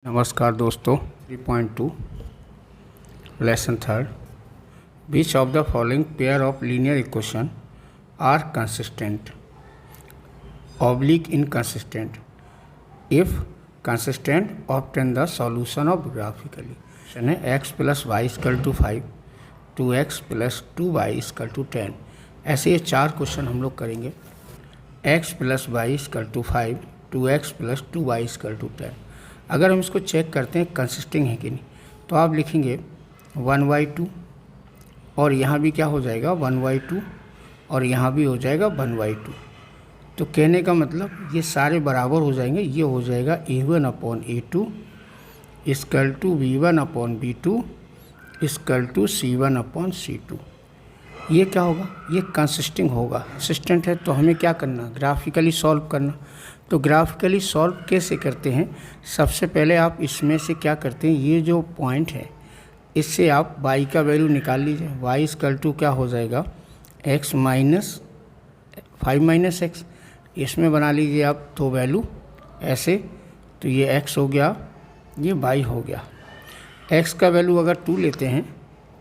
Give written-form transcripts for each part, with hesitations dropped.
नमस्कार दोस्तों 3.2 lesson third which of the following pair of linear equation are consistent oblique inconsistent if consistent obtain the solution of graphically है x plus Y equal to 5 2x plus 2y equal to 10। ऐसे ये चार question हम लोग करेंगे। x plus Y equal to 5 2x plus 2y equal to 10। अगर हम इसको चेक करते हैं कंसिस्टिंग है कि नहीं, तो आप लिखेंगे 1/2 और यहाँ भी क्या हो जाएगा 1/2 और यहाँ भी हो जाएगा 1/2। तो कहने का मतलब ये सारे बराबर हो जाएंगे। ये हो जाएगा a1/a2 equal to b1/b2 equal to c1/c2। ये क्या होगा, ये कंसिस्टिंग होगा। कंसिस्टेंट है तो हमें क्या करना, ग्राफिकली सॉल्व करना। तो ग्राफिकली सॉल्व कैसे करते हैं, सबसे पहले आप इसमें से क्या करते हैं, ये जो पॉइंट है इससे आप y का वैल्यू निकाल लीजिए। y इक्वल टू क्या हो जाएगा x माइनस 5 माइनस एक्स। इसमें बना लीजिए आप दो वैल्यू ऐसे, तो ये x हो गया, ये y हो गया। x का वैल्यू अगर 2 लेते हैं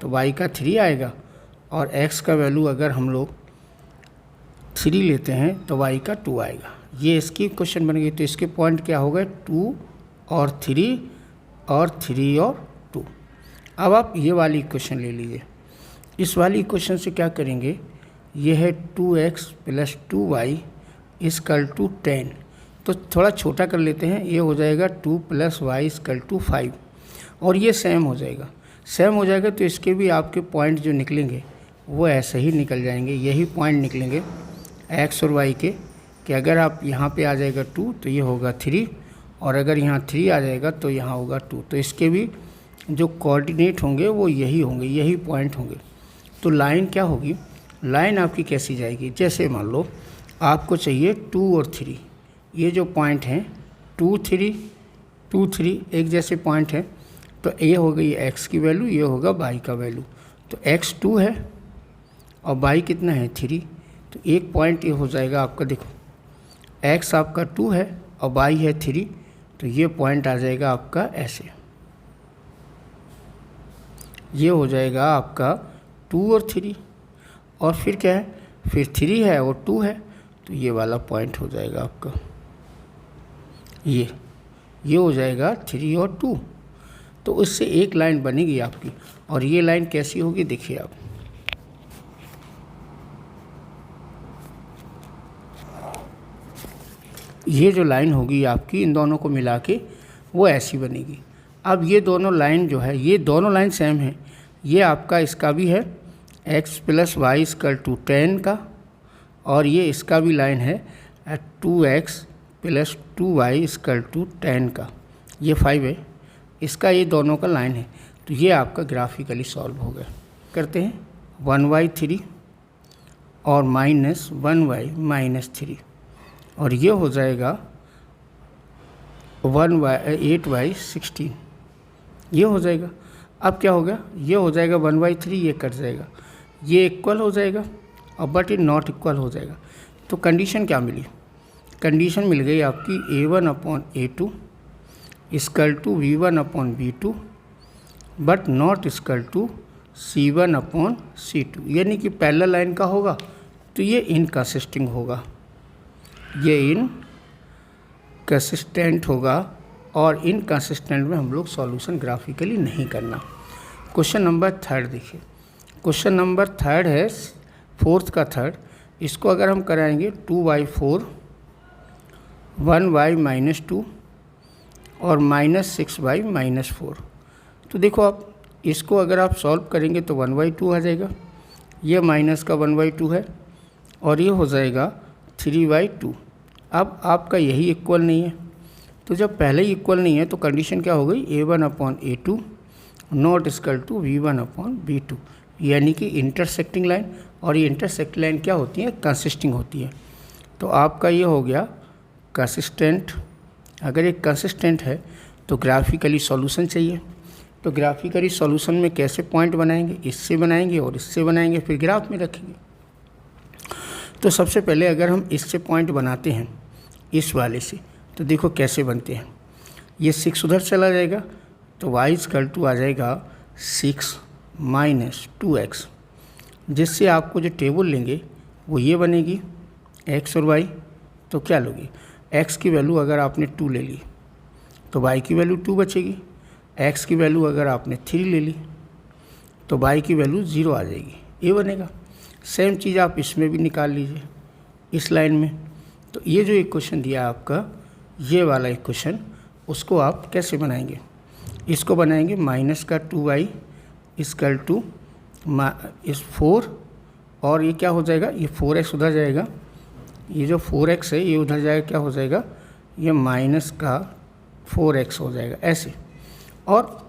तो y का 3 आएगा, और x का वैल्यू अगर हम लोग 3 लेते हैं तो y का 2 आएगा। ये इसकी क्वेश्चन बन गई। तो इसके पॉइंट क्या हो गए 2 और 3 और 3 और 2। अब आप ये वाली इक्वेशन ले लीजिए। इस वाली इक्वेशन से क्या करेंगे, ये है 2x plus 2y equal to 10। तो थोड़ा छोटा कर लेते हैं, ये हो जाएगा 2 प्लस वाई इक्वल टू 5 और ये सेम हो जाएगा। सेम हो जाएगा तो इसके भी आपके पॉइंट जो निकलेंगे वो ऐसे ही निकल जाएंगे। यही पॉइंट निकलेंगे x और y के, कि अगर आप यहाँ पे आ जाएगा 2 तो ये होगा 3, और अगर यहाँ 3 आ जाएगा तो यहाँ होगा 2। तो इसके भी जो कोऑर्डिनेट होंगे वो यही होंगे, यही पॉइंट होंगे। तो लाइन क्या होगी, लाइन आपकी कैसी जाएगी, जैसे मान लो आपको चाहिए 2 और 3, ये जो पॉइंट हैं 2 3 एक जैसे पॉइंट हैं, तो ये हो गई x की वैल्यू, ये होगा y का वैल्यू। तो x 2 है और y कितना है 3, तो एक पॉइंट ये हो जाएगा आपका, देखो x आपका 2 है और y है 3, तो ये पॉइंट आ जाएगा आपका ऐसे, ये हो जाएगा आपका 2 और 3, और फिर क्या है, फिर 3 है और 2 है, तो ये वाला पॉइंट हो जाएगा आपका, ये हो जाएगा 3 और 2। तो उससे एक लाइन बनेगी आपकी, और ये लाइन कैसी होगी देखिए आप, ये जो लाइन होगी आपकी इन दोनों को मिला के वो ऐसी बनेगी। अब ये दोनों लाइन जो है, ये दोनों लाइन सेम है। ये आपका इसका भी है x plus Y equal to 10 का, और ये इसका भी लाइन है 2x plus 2y equal to 10 का, ये 5 है, इसका ये दोनों का लाइन है। तो ये आपका ग्राफिकली सॉल्व हो गया। करते हैं 1/3 और माइनस 1/-3, और ये हो जाएगा 8/16, ये हो जाएगा। अब क्या हो गया, ये हो जाएगा 1/3, ये कट जाएगा, ये इक्वल हो जाएगा और बट ये नॉट इक्वल हो जाएगा। तो कंडीशन क्या मिली, कंडीशन मिल गई आपकी a1/a2 equal to v1/v2 but not equal to c1/c2। यानी कि पैरेलल लाइन का होगा तो ये इनकंसिस्टेंट होगा, ये इनकंसिस्टेंट होगा, और इनकंसिस्टेंट में हम लोग सॉल्यूशन ग्राफिकली नहीं करना। क्वेश्चन नंबर 3 देखिए, क्वेश्चन नंबर 3 है 4th का 3rd। इसको अगर हम कराएंगे 2/4 1y-2 और -6y-4। तो देखो आप इसको अगर आप सॉल्व करेंगे तो 1/2 आ जाएगा, ये माइनस का 1/2 है, और ये हो जाएगा 3/2। अब आपका यही इक्वल नहीं है, तो जब पहले ही इक्वल नहीं है तो कंडीशन क्या हो गई, a1/a2 not equal to v1/v2, यानी कि इंटरसेक्टिंग लाइन। और ये इंटरसेक्टिंग लाइन क्या होती है, कंसिस्टिंग होती है। तो आपका ये हो गया कंसिस्टेंट। अगर एक कंसिस्टेंट है तो ग्राफिकली सॉल्यूशन चाहिए। तो ग्राफिकली सॉल्यूशन में कैसे पॉइंट बनाएंगे, इससे बनाएंगे और इससे बनाएंगे, फिर ग्राफ में रखेंगे। तो सबसे पहले अगर हम इससे पॉइंट बनाते हैं इस वाले से, तो देखो कैसे बनते हैं। ये 6 उधर चला जाएगा तो y इक्वल टू आ जाएगा 6 माइनस 2x, जिससे आपको जो टेबल लेंगे वो ये बनेगी x और y। तो क्या लोगे, x की वैल्यू अगर आपने 2 ले ली तो y की वैल्यू 2 बचेगी, x की वैल्यू अगर आपने 3 ले ली तो y की वैल्यू 0 आ जाएगी, ये बनेगा। सेम चीज़ आप इसमें भी निकाल लीजिए इस लाइन में। तो ये जो इक्वेशन दिया है आपका, ये वाला इक्वेशन, उसको आप कैसे बनाएंगे, इसको बनाएंगे माइनस का 2y इक्वल टू इस 4, और ये क्या हो जाएगा, ये 4x उधर जाएगा, ये जो 4x है ये उधर जाएगा, क्या हो जाएगा, ये माइनस का 4x हो जाएगा ऐसे। और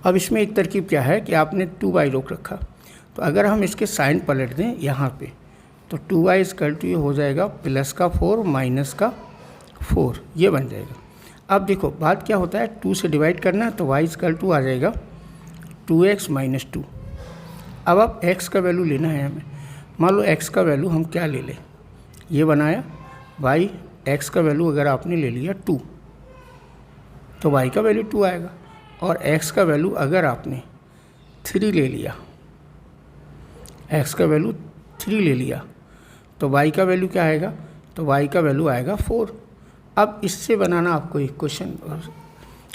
अब इसमें एक तरकीब क्या है कि आपने 2y रोक रखा, तो अगर हम इसके साइन पलट दें यहाँ पे तो 2y इक्वल टू ये हो जाएगा प्लस का 4 माइनस का 4, ये बन जाएगा। अब देखो बात क्या होता है, 2 से डिवाइड करना है तो y इक्वल टू आ जाएगा 2x माइनस 2। अब आप x का वैल्यू लेना है हमें, मान लो x का वैल्यू हम क्या ले लें, ये बनाया y, x का वैल्यू अगर आपने ले लिया 2 तो y का वैल्यू 2 आएगा, और x का वैल्यू अगर आपने 3 ले लिया, x का वैल्यू 3 ले लिया तो y का वैल्यू क्या आएगा, तो y का वैल्यू आएगा 4। अब इससे बनाना आपको इक्वेशन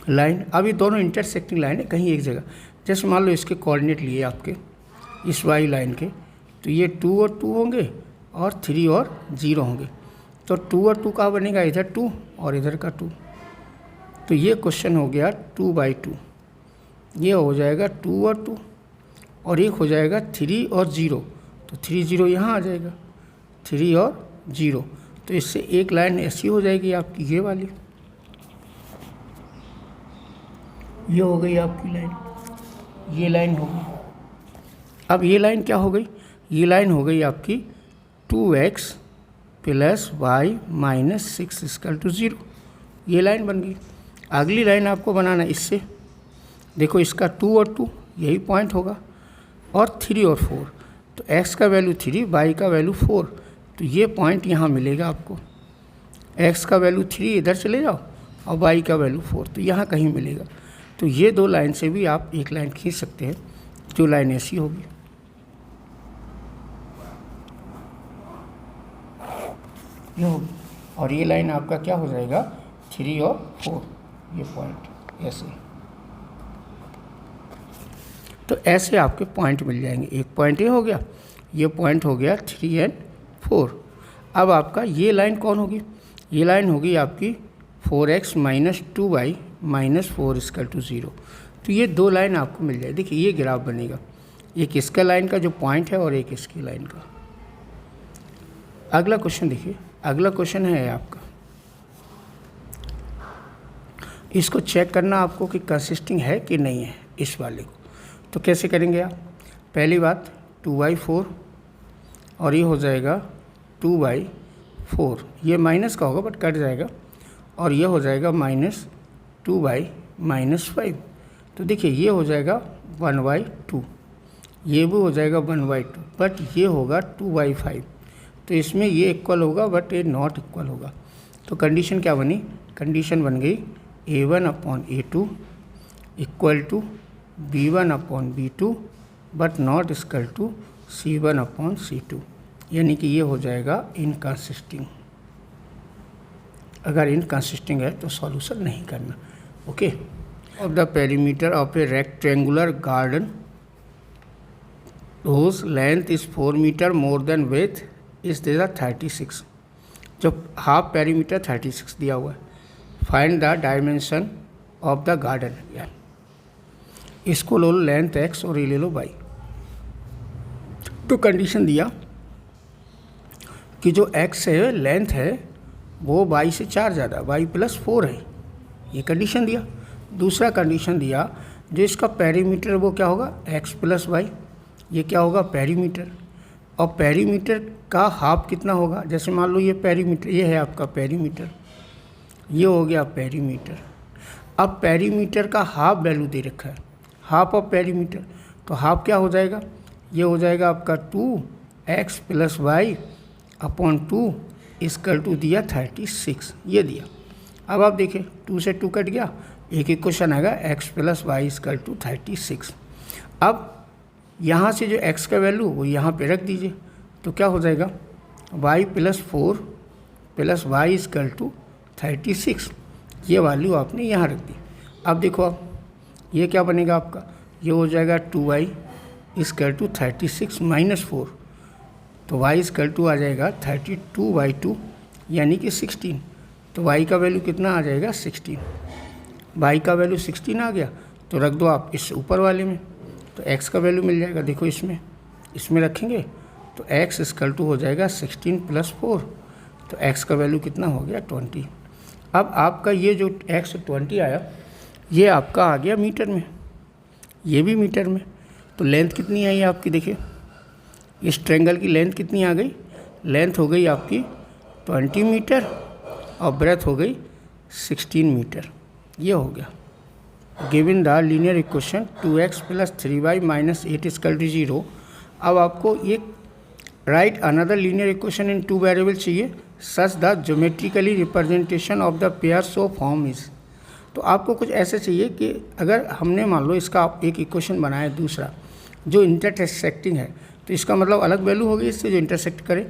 लाइन, अब ये दोनों इंटरसेक्टिंग लाइन है कहीं एक जगह। जैसे मान लो इसके कोऑर्डिनेट लिए आपके इस y लाइन के, तो ये 2 और 2 होंगे और 3 और 0 होंगे, तो 2 और 2 कहाँ बनेगा, इधर 2 और इधर का 2। तो ये क्वेश्चन हो गया 2/2, ये हो जाएगा 2 और 2, और एक हो जाएगा 3 और 0, तो 3 0 यहाँ आ जाएगा, 3 और 0, तो इससे एक लाइन ऐसी हो जाएगी आपकी, ये वाली, ये हो गई आपकी लाइन, ये लाइन हो गई। अब ये लाइन क्या हो गई, ये लाइन हो गई आपकी 2x plus y minus 6 equal to 0, ये लाइन बन गई। अगली लाइन आपको बनाना है इससे, देखो इसका 2 और 2 यही पॉइंट होगा, और 3 और 4, तो x का वैल्यू 3, y का वैल्यू 4, तो ये पॉइंट यहाँ मिलेगा आपको। x का वैल्यू 3 इधर चले जाओ और y का वैल्यू 4, तो यहाँ कहीं मिलेगा। तो ये दो लाइन से भी आप एक लाइन खींच सकते हैं, जो लाइन ऐसी होगी, ये होगी, और ये लाइन आपका क्या हो जाएगा 3 और 4, ये पॉइंट ऐसे। तो ऐसे आपके पॉइंट मिल जाएंगे, एक पॉइंट ये हो गया, ये पॉइंट हो गया 3 और 4। अब आपका ये लाइन कौन होगी, ये लाइन होगी आपकी 4x minus 2y minus 4 equal to 0। तो ये दो लाइन आपको मिल जाए। देखिए ये ग्राफ बनेगा, एक इसका लाइन का जो पॉइंट है और एक इसकी लाइन का। अगला क्वेश्चन देखिए, अगला क्वेश्चन है आपका, इसको चेक करना आपको कि कंसिस्टिंग है कि नहीं है इस वाले को। तो कैसे करेंगे आप, पहली बात 2/4 और ये हो जाएगा 2/4, ये माइनस का होगा बट कट जाएगा, और ये हो जाएगा माइनस 2/-5। तो देखिए ये हो जाएगा 1/2, ये भी हो जाएगा 1/2, बट ये होगा 2/5। तो इसमें ये इक्वल होगा बट ये नॉट इक्वल होगा। तो कंडीशन क्या बनी, कंडीशन बन गई A1/A2 equal to B1/B2 but not equal to C1/C2, यानी कि ये हो जाएगा इनकंसिस्टिंग। अगर इनकंसिस्टिंग है तो सॉल्यूशन नहीं करना। Okay, of the perimeter of a rectangular garden whose length is 4 metre more than width इस देगा 36। जब हाफ पेरीमीटर 36 दिया हुआ है, find the dimension of the garden, इसको लो लेंथ x और ये ले लो y। तो कंडीशन दिया कि जो x है लेंथ है वो y से 4 ज़्यादा, y प्लस 4 है, ये कंडीशन दिया। दूसरा कंडीशन दिया जो इसका पेरीमीटर वो क्या होगा x प्लस y, ये क्या होगा पेरीमीटर, और पेरीमीटर का हाफ कितना होगा, जैसे मान लो ये पेरीमीटर, ये है आपका पेरीमीटर, ये हो गया पेरीमीटर। अब पेरीमीटर का हाफ वैल्यू दे रखा है, हाफ ऑफ पेरीमीटर, तो हाफ क्या हो जाएगा, ये हो जाएगा आपका 2x plus y upon 2 equal to दिया 36, ये दिया। अब आप देखिए 2 से 2 कट गया, एक इक्वेशन आएगा x plus Y equal to 36। अब यहाँ से जो x का वैल्यू वो यहाँ पे रख दीजिए, तो क्या हो जाएगा y plus 4 plus Y equal to 36, ये वैल्यू आपने यहाँ रख दी। अब देखो आप ये क्या बनेगा आपका, ये हो जाएगा 2y इक्वल टू 36 माइनस 4, तो y इक्वल टू आ जाएगा 32/2 यानी कि 16। तो y का वैल्यू कितना आ जाएगा 16, y का वैल्यू 16 आ गया, तो रख दो आप इस ऊपर वाले में, तो x का वैल्यू मिल जाएगा। देखो इसमें रखेंगे तो x इक्वल टू हो जाएगा 16 प्लस 4, तो x का वैल्यू कितना हो गया 20। अब आपका ये जो x 20 आया ये आपका आ गया मीटर में, ये भी मीटर में। तो लेंथ कितनी आई आपकी, देखिए इस ट्रायंगल की लेंथ कितनी आ गई, लेंथ हो गई आपकी 20 मीटर और ब्रेथ हो गई 16 मीटर। ये हो गया। Given the linear equation 2x plus 3y minus 8 equal to 0। अब आपको एक write another linear equation in 2 variable चाहिए such the geometrically representation of the pair so form is. तो आपको कुछ ऐसे चाहिए कि अगर हमने मान लो इसका एक इक्वेशन बनाया दूसरा जो इंटरसेक्टिंग है, तो इसका मतलब अलग वैल्यू होगी इससे जो इंटरसेक्ट करे,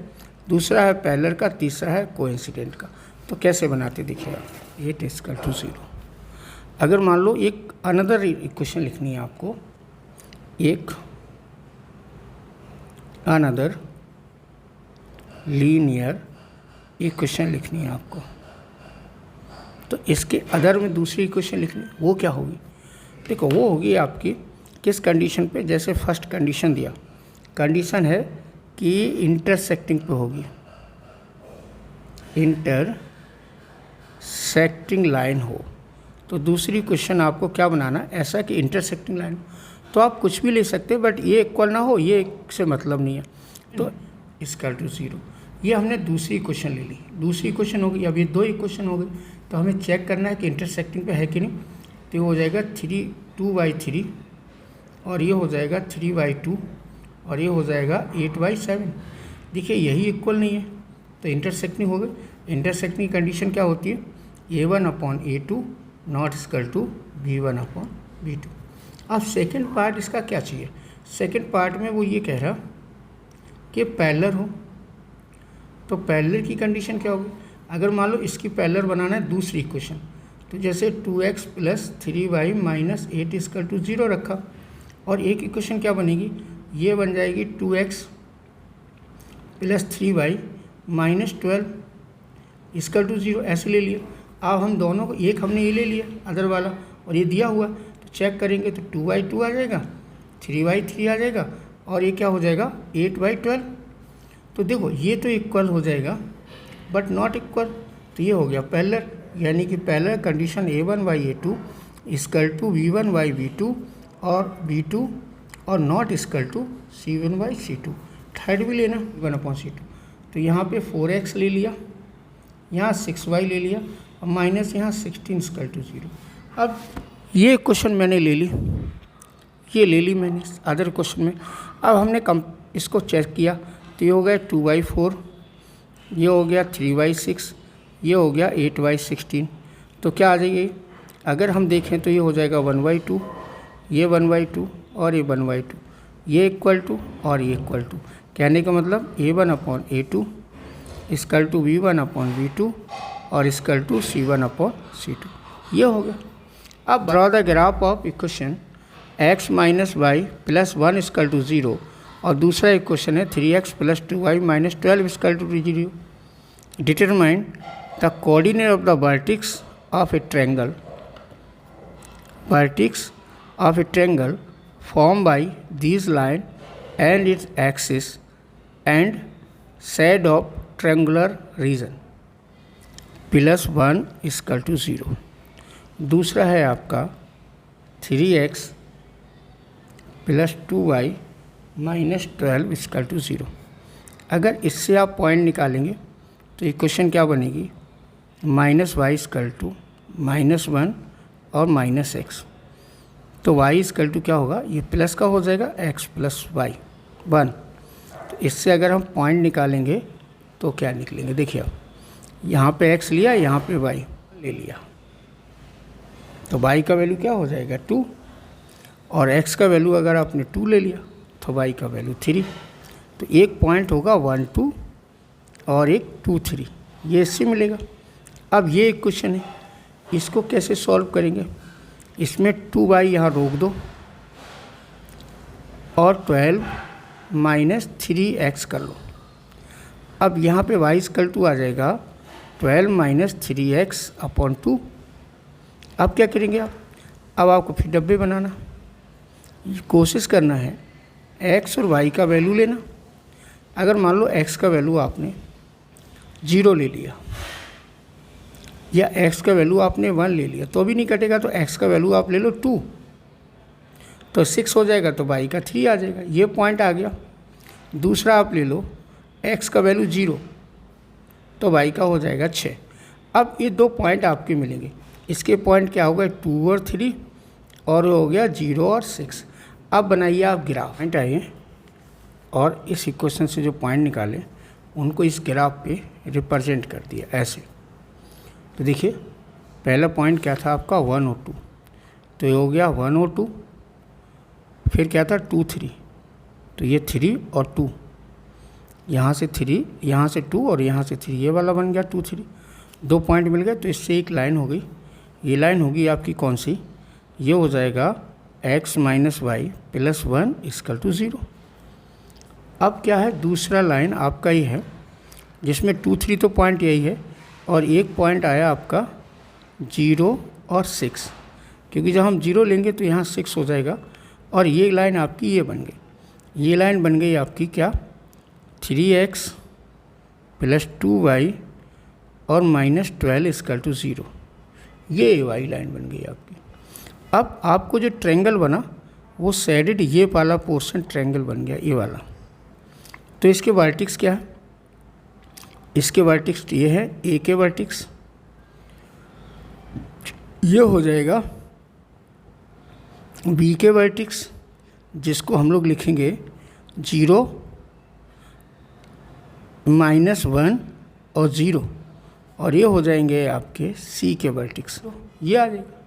दूसरा है पैरेलल का, तीसरा है कोइंसिडेंट का। तो कैसे बनाते देखिए आप, 8 इक्वल टू 0। अगर मान लो एक अनदर इक्वेशन लिखनी है आपको, एक अनदर लीनियर इक्वेशन लिखनी है आपको, तो इसके अदर में दूसरी इक्वेशन लिखनी, वो क्या होगी, देखो वो होगी आपकी किस कंडीशन पे, जैसे फर्स्ट कंडीशन दिया, कंडीशन है कि इंटरसेक्टिंग पे होगी, इंटरसेक्टिंग लाइन हो। तो दूसरी क्वेश्चन आपको क्या बनाना, ऐसा कि इंटरसेक्टिंग लाइन। तो आप कुछ भी ले सकते हैं, बट ये इक्वल ना हो, ये से मतलब नहीं है। तो इक्वल टू 0, ये हमने दूसरी क्वेश्चन ले ली, दूसरी क्वेश्चन हो गई। अब ये 2 इक्वेशन हो गई, तो हमें चेक करना है कि इंटरसेक्टिंग पे है कि नहीं। तो ये हो जाएगा 2/3 और ये हो जाएगा 3/2 और ये हो जाएगा 8/7। देखिए यही इक्वल नहीं है, तो इंटरसेक्टिंग हो गई। इंटरसेक्टिंग की कंडीशन क्या होती है, A1/A2 not equal to B1/B2। अब सेकेंड पार्ट इसका क्या चाहिए, सेकेंड पार्ट में वो ये कह रहा कि पैरेलल हो। तो पैरेलल की कंडीशन क्या होगी, अगर मान लो इसकी पैरेलल बनाना है दूसरी इक्वेशन, तो जैसे 2x plus 3y minus 8 equal to 0 रखा, और एक इक्वेशन क्या बनेगी, ये बन जाएगी 2x plus 3y minus 12 equal to 0, ऐसे ले लिया। अब हम दोनों को, एक हमने ये ले लिया अदर वाला और ये दिया हुआ, तो चेक करेंगे तो 2/2 आ जाएगा, 3/3 आ जाएगा, और ये क्या हो जाएगा 8/12। तो देखो ये तो इक्वल हो जाएगा बट नॉट इक्वल, तो ये हो गया पैरेलल, यानी कि parallel condition A1/A2 equal to B1/B2 और B2 और not equal to C1/C2। Third भी लेना 1/C2, तो यहाँ पे 4x ले लिया, यहाँ 6y ले लिया और माइनस यहाँ 16 इक्वल टू 0। अब ये क्वेश्चन मैंने ले ली, ये ले ली मैंने अदर क्वेश्चन में। अब हमने इसको चेक किया, तो ये हो गया 2/4, ये हो गया 3/6, ये हो गया 8/16। तो क्या आ जाएगी, अगर हम देखें तो ये हो जाएगा 1/2, ये 1/2 और ये 1/2, ये इक्वल टू और ये इक्वल टू। कहने का मतलब A1/A2 इक्वल टू B1/B2 और इक्वल टू C1/C2, ये हो गया। अब draw the graph of equation x minus Y plus 1 equal to 0, और दूसरा इक्वेशन है 3x plus 2y minus 12 equal to 0। Determine the coordinate of the vertex of a triangle, vertex of a triangle formed by these line and its axis and side of triangular region plus 1 equal to 0। दूसरा है आपका 3x plus 2y minus 12 equal to 0। अगर इससे आप point निकालेंगे तो equation क्या बनेगी, -y इक्वल टू -1 और -x। तो y इक्वल टू क्या होगा, ये प्लस का हो जाएगा x प्लस वाई 1। तो इससे अगर हम पॉइंट निकालेंगे तो क्या निकलेंगे, देखिए आप यहाँ पे x लिया, यहाँ पे y ले लिया तो y का वैल्यू क्या हो जाएगा 2, और x का वैल्यू अगर आपने 2 ले लिया तो y का वैल्यू 3। तो एक पॉइंट होगा 1 2 और एक 2 3, ये इससे मिलेगा। अब ये एक क्वेश्चन है, इसको कैसे सॉल्व करेंगे? इसमें 2y यहाँ रोक दो और 12 माइनस 3x कर लो। अब यहाँ पे y इक्वल टू आ जाएगा 12 माइनस 3x अपॉन 2। अब क्या करेंगे आप? अब आपको फिर डब्बे बनाना, कोशिश करना है x और y का वैल्यू लेना। अगर मान लो x का वैल्यू आपने 0 ले लिया या x का वैल्यू आपने 1 ले लिया तो भी नहीं कटेगा, तो x का वैल्यू आप ले लो 2 तो 6 हो जाएगा, तो y का 3 आ जाएगा। ये पॉइंट आ गया। दूसरा आप ले लो x का वैल्यू 0 तो y का हो जाएगा 6। अब ये दो पॉइंट आपके मिलेंगे, इसके पॉइंट क्या होगा 2 और 3 और हो गया 0 और 6। अब बनाइए आप ग्राफ, पॉइंट आइए और इस इक्वेशन से जो पॉइंट निकाले उनको इस ग्राफ पे रिप्रेजेंट कर दिया ऐसे। तो देखिए पहला पॉइंट क्या था आपका 1 और 2, तो ये हो गया 1 और 2। फिर क्या था 2 3, तो ये 3 और 2, यहाँ से 3 यहाँ से 2 और यहाँ से 3, ये वाला बन गया 2 3। दो पॉइंट मिल गए तो इससे एक लाइन हो गई। ये लाइन होगी आपकी कौन सी? ये हो जाएगा x minus Y plus 1 equal to 0। अब क्या है, दूसरा लाइन आपका ही है जिसमें 2 3 तो पॉइंट यही है और एक पॉइंट आया आपका 0 और 6, क्योंकि जब हम 0 लेंगे तो यहाँ 6 हो जाएगा। और ये लाइन आपकी ये बन गई, ये लाइन बन गई आपकी क्या 3x प्लस 2y और माइनस 12 इक्वल टू 0, ये वाई लाइन बन गई आपकी। अब आपको जो ट्रायंगल बना वो शेडेड ये वाला पोर्शन ट्रायंगल बन गया, ये वाला। तो इसके वर्टेक्स क्या है? इसके वर्टेक्स ये है, ए के वर्टेक्स ये हो जाएगा बी के वर्टेक्स, जिसको हम लोग लिखेंगे 0 माइनस 1 और 0, और ये हो जाएंगे आपके सी के वर्टेक्स, ये आ जाएगा।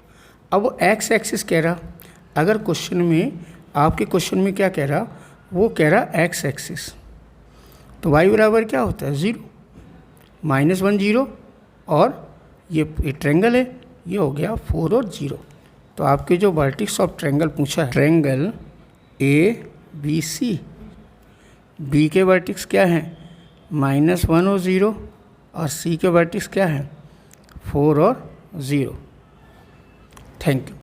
अब वो एक्स एक्सिस कह रहा, अगर क्वेश्चन में आपके क्वेश्चन में क्या कह रहा, वो कह रहा एक्स एक्सिस, तो वाई बराबर क्या होता है 0 माइनस 1 0, और ये ट्रायंगल है, ये हो गया 4 और 0। तो आपके जो वर्टेक्स ऑफ ट्रायंगल पूछा है, triangle A B C, B के वर्टेक्स क्या है माइनस 1 और 0, और सी के वर्टेक्स क्या है 4 और 0। Thank you.